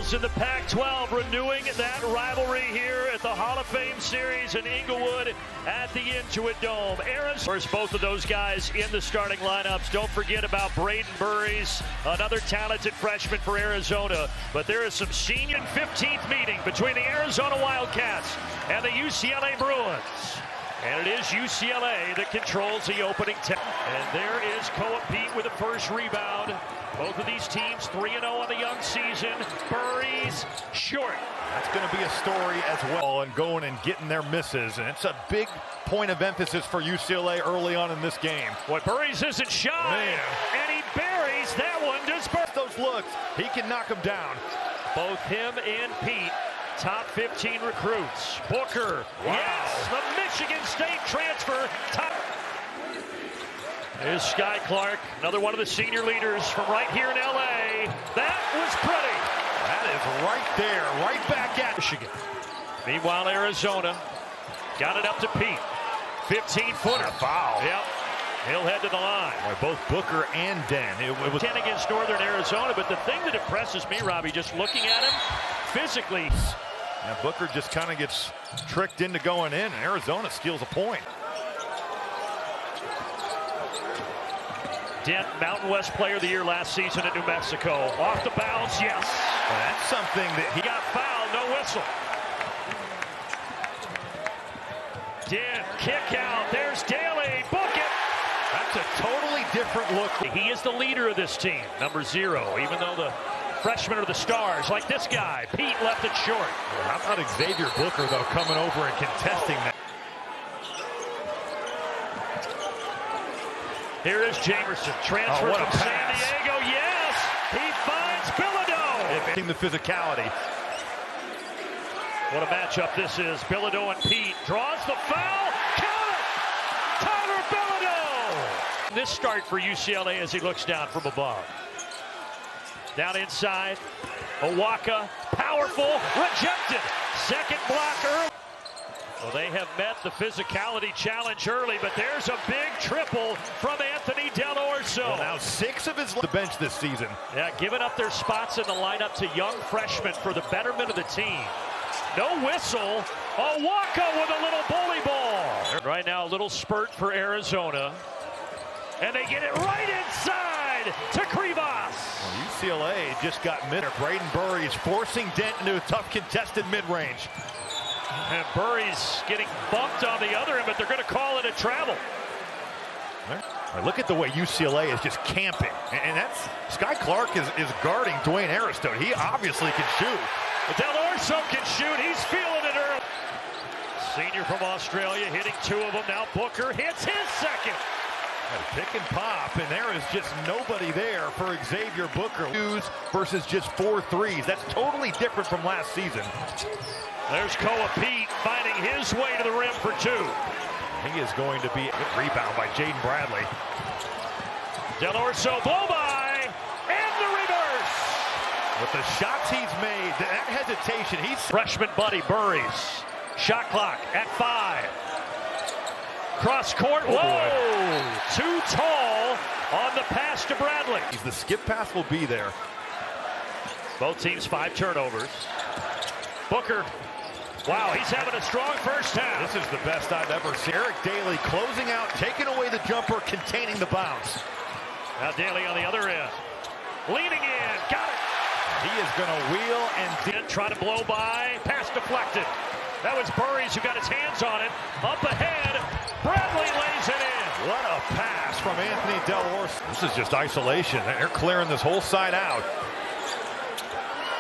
rivals in the Pac-12 renewing that rivalry here at the Hall of Fame Series in Inglewood at the Intuit Dome. Arizona, both of those guys in the starting lineups. Don't forget about Braden Burries, another talented freshman for Arizona. But there is some senior 15th meeting between the Arizona Wildcats and the UCLA Bruins. And it is UCLA that controls the opening 10. And there is Koa Pete with the first rebound. Both of these teams 3-0 on the young season. Burries short. That's going to be a story as well, and going and getting their misses. And it's a big point of emphasis for UCLA early on in this game. Boy, Burries isn't shy. Man. And he buries that one. Does those looks, he can knock them down. Both him and Pete, top 15 recruits. Booker, wow. Yes, the Michigan State transfer. Top. Here's Sky Clark, another one of the senior leaders from right here in LA. That was pretty. That is right there, right back at Michigan. Meanwhile, Arizona got it up to Pete. 15-footer. Foul. Yep. He'll head to the line. Boy, both Booker and Den. It was 10 against Northern Arizona, but the thing that impresses me, Robbie, just looking at him physically. Now Booker just kind of gets tricked into going in, and Arizona steals a point. Dent, Mountain West Player of the Year last season at New Mexico. Off the bounce, yes. Well, that's something that he got fouled, no whistle. Dent, kick out. There's Daly. Book it. That's a totally different look. He is the leader of this team, number 0, even though the freshmen are the stars, like this guy. Pete left it short. Well, how about Xavier Booker, though, coming over and contesting that? Here is Jamerson, transfer from San Diego. Yes, he finds Bilodeau. The physicality. What a matchup this is. Bilodeau and Pete draws the foul. Count it! Tyler Bilodeau. This start for UCLA as he looks down from above. Down inside, Owaka, powerful, rejected. Second block early. Well, they have met the physicality challenge early, but there's a big triple from Anthony Del Orso. Well, now 6 of his the bench this season. Yeah, giving up their spots in the lineup to young freshmen for the betterment of the team. No whistle. Owaka with a little bully ball. Right now, a little spurt for Arizona. And they get it right inside to Krivas. Well, UCLA just got mid. Braden Burries forcing Dent into a tough contested mid-range. And Burries getting bumped on the other end, but they're going to call it a travel. Right, look at the way UCLA is just camping. And that's Sky Clark is guarding Dwayne Aristote. He obviously can shoot. But Del Orso can shoot. He's feeling it early. Senior from Australia hitting 2 of them. Now Booker hits his second. Pick and pop, and there is just nobody there for Xavier Booker. Versus just 4 threes. That's totally different from last season. There's Koa Pete finding his way to the rim for 2. He is going to be a good rebound by Jaden Bradley. Del Orso blow by, and the reverse. With the shots he's made, that hesitation, he's... Freshman buddy Burries. Shot clock at 5. Cross court, whoa! Too tall on the pass to Bradley. The skip pass will be there. Both teams 5 turnovers. Booker, wow, he's having a strong first half. This is the best I've ever seen. Eric Daly closing out, taking away the jumper, containing the bounce. Now Daly on the other end. Leaning in, got it. He is going to wheel and try to blow by, pass deflected. That was Burries who got his hands on it. Up ahead, Bradley lays it in. What a pass from Anthony Del Orso. This is just isolation. They're clearing this whole side out.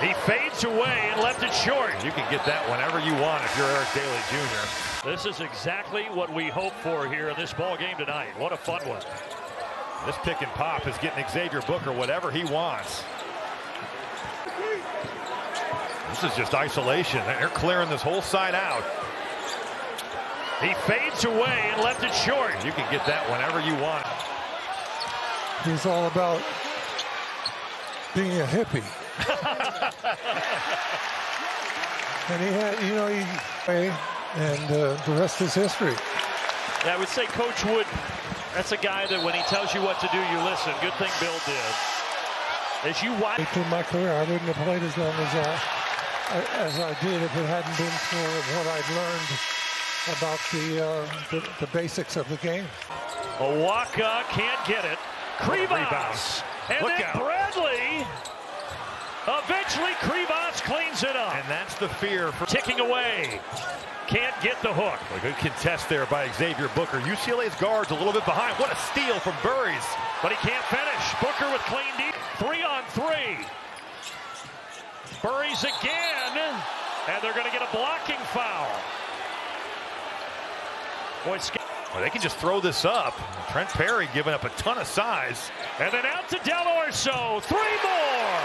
He fades away and left it short. You can get that whenever you want if you're Eric Daly Jr. This is exactly what we hope for here in this ball game tonight. What a fun one. This pick and pop is getting Xavier Booker whatever he wants. This is just isolation. They're clearing this whole side out. He fades away and left it short. You can get that whenever you want. He's all about being a hippie. And he had, and the rest is history. Yeah, I would say Coach Wood, that's a guy that when he tells you what to do, you listen. Good thing Bill did. As you watch. In my career, I wouldn't have played as long as I did if it hadn't been for what I'd learned about the basics of the game. Owaka can't get it. Krivas. And Look then out. Bradley. Eventually, Krivas cleans it up. And that's the fear for Ticking away. Can't get the hook. a good contest there by Xavier Booker. UCLA's guards a little bit behind. What a steal from Burries. But he can't finish. Booker with clean D. 3-on-3. Burries again. And they're going to get a blocking foul. Boy, Well, they can just throw this up. Trent Perry giving up a ton of size. and then out to Del Orso. 3 more.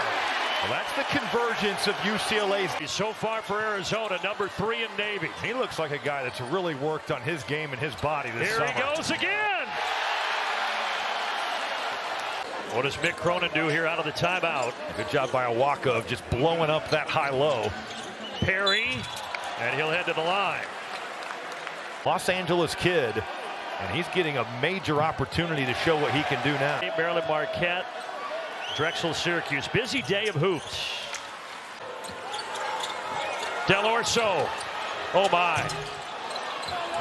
Well, that's the convergence of UCLA's. So far for Arizona, number 3 in Navy. He looks like a guy that's really worked on his game and his body this Here summer. he goes again. What does Mick Cronin do here out of the timeout? Good job by Owaka of just blowing up that high-low. Perry, and he'll head to the line. Los Angeles kid, and he's getting a major opportunity to show what he can do now. Maryland Marquette, Drexel, Syracuse. Busy day of hoops. Del Orso. Oh my.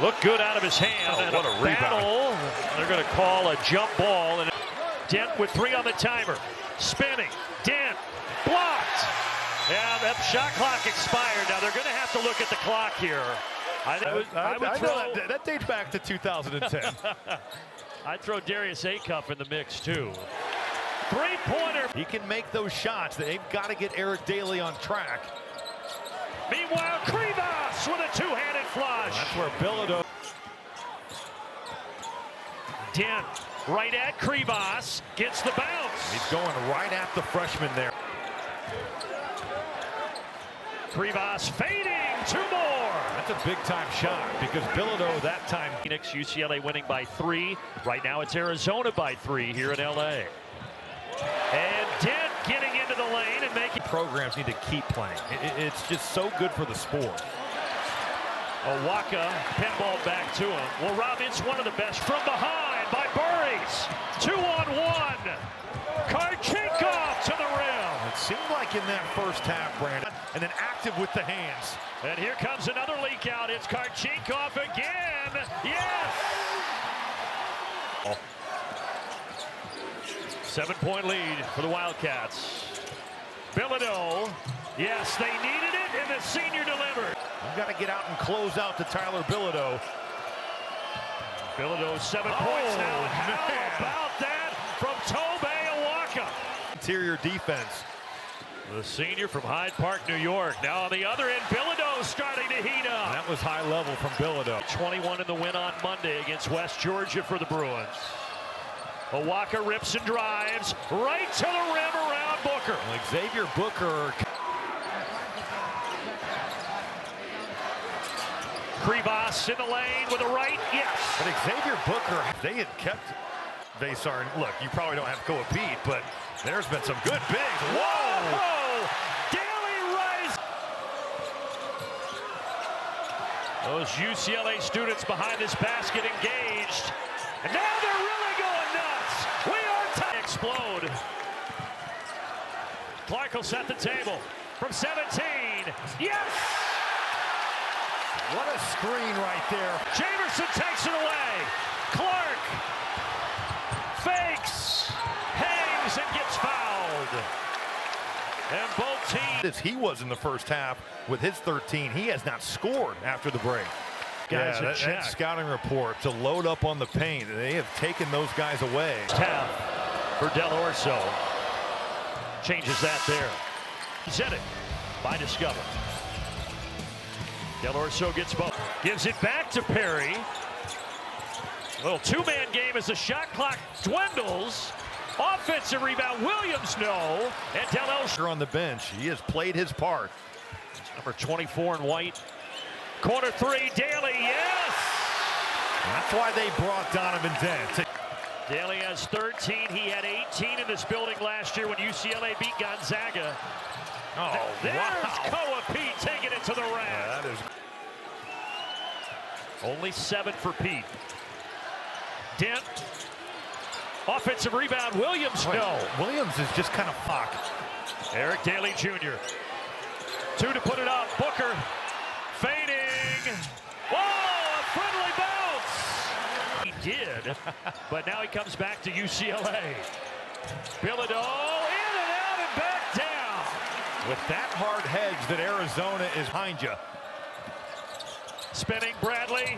Look good out of his hand. Oh, and what a rebound. battle. They're going to call a jump ball. And Dent with 3 on the timer. Spinning. Dent. Blocked. Yeah, that shot clock expired. Now they're going to have to look at the clock here. I would throw that dates back to 2010. I'd throw Darius Acuff in the mix too. 3-pointer. He can make those shots. They've got to get Eric Daly on track. Meanwhile, Krivas with a 2-handed flush. That's where Bilodeau. Dent right at Krivas, gets the bounce. He's going right at the freshman there. Krivas fading, 2 more. That's a big-time shot because Bilodeau that time. Phoenix, UCLA winning by 3. Right now it's Arizona by 3 here in LA. And Dent getting into the lane and making. Programs need to keep playing. It's just so good for the sport. Owaka pinball back to him. Well, Rob, it's one of the best from behind by Burries. 2-on-1. Karchinkov to the rim. It seemed like in that first half, Brandon, and then active with the hands. And here comes another leak out. It's Karchinkov again. Yes! 7-point lead for the Wildcats. Bilodeau. Yes, they needed it, and the senior delivered. You've got to get out and close out to Tyler Bilodeau. Bilodeau 7 points now. How about that from Tobe Owaka? Interior defense. The senior from Hyde Park, New York. Now on the other end, Bilodeau starting to heat up. And that was high level from Bilodeau. 21 in the win on Monday against West Georgia for the Bruins. Owaka rips and drives right to the rim around Booker. Like Xavier Booker. Krivas in the lane with a right, yes. But Xavier Booker, they had kept Vasar. Look, you probably don't have Koa Pete, but there's been some good bigs. Whoa! Daly Rice. Those UCLA students behind this basket engaged. And now they're really going nuts. We are time. Explode. Clark will set the table from 17. Yes! What a screen right there. Jamerson takes it away. Clark fakes, hangs, and gets fouled. And both teams. As he was in the first half with his 13, he has not scored after the break. Guys, that scouting report to load up on the paint. They have taken those guys away. Tap for Del Orso. Changes that there. He said it by Discover. Del Orso gets both. Gives it back to Perry. A little 2-man game as the shot clock dwindles. Offensive rebound, Williams no. And Del Orso On the bench, he has played his part. number 24 in white. Corner 3, Daly, yes! That's why they brought Donovan Dent. Daly has 13. He had 18 in this building last year when UCLA beat Gonzaga. Oh, There's wow. Koa Pete taking it to the rack. Yeah, that is. Only 7 for Pete. Dent Offensive rebound, Williams. No. Williams is just kind of fuck. Eric Daly Jr. 2 to put it up. Booker fading. Whoa, a friendly bounce. He did, but now he comes back to UCLA. Bilodeau in and out and back down. With that hard hedge that Arizona is behind you. Spinning Bradley.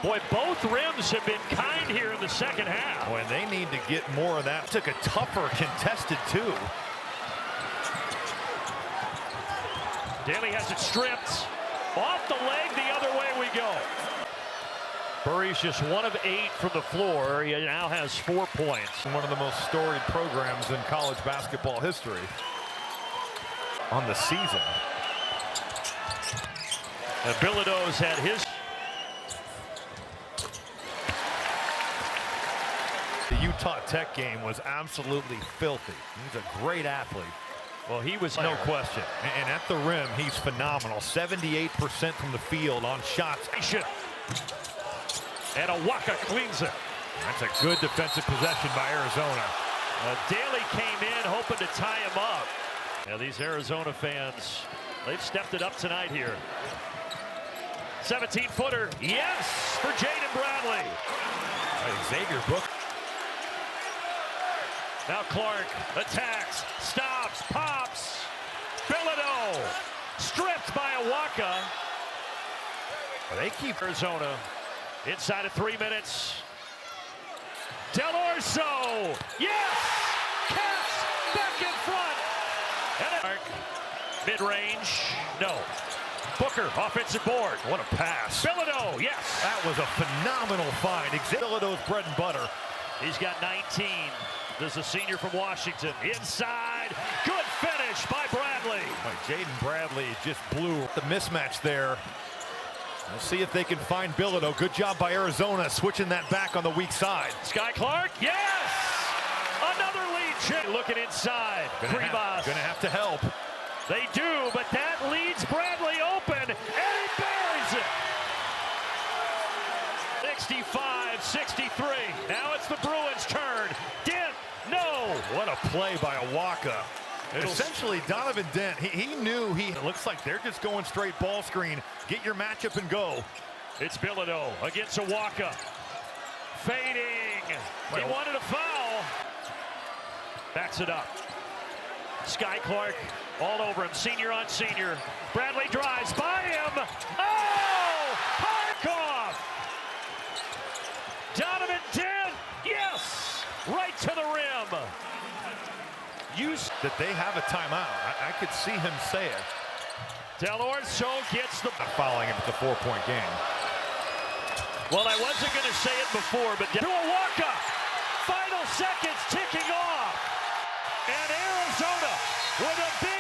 Boy, both rims have been kind here in the second half. Boy, they need to get more of that. Took a tougher contested too. Daly has it stripped. Off the leg, the other way we go. Burry's just 1 of 8 from the floor. He now has 4 points. One of the most storied programs in college basketball history on the season. And Bilodeau's had his. The Utah Tech game was absolutely filthy. He's a great athlete. Well, he was no question. And at the rim, he's phenomenal. 78% from the field on shots. And Awaka cleans it. That's a good defensive possession by Arizona. Daly came in hoping to tie him up. Now these Arizona fans, they've stepped it up tonight here. 17-footer, yes, for Jaden Bradley. Xavier Book. Now Clark attacks, stops, pops. Bilodeau stripped by Awaka. They keep Arizona inside of 3 minutes. Del Orso, yes! Cats back in front. And Clark, mid-range, no. Booker, offensive board. What a pass. Bilodeau, yes. That was a phenomenal find. Bilodeau's bread and butter. He's got 19. This is a senior from Washington. Inside, good finish by Bradley. Jaden Bradley just blew the mismatch there. Let's see if they can find Bilodeau. Good job by Arizona switching that back on the weak side. Sky Clark, yes! Another lead check. Looking inside. Gonna have to help. They do, but that leads Bradley open, and he buries it. 65-63. Now it's the Bruins' turn. Dent, no. What a play by Awaka. Essentially, Donovan Dent, he knew it looks like they're just going straight ball screen. Get your matchup and go. It's Bilodeau against Awaka. Fading. He wanted a foul. Backs it up. Sky Clark all over him, senior on senior. Bradley drives by him. Oh! Harkoff! Donovan Dent, yes! Right to the rim. That they have a timeout. I could see him say it. Del Orso gets the fouling him at the 4-point game. Well, I wasn't going to say it before, but to Awaka. Final seconds ticking off. And Arizona with a big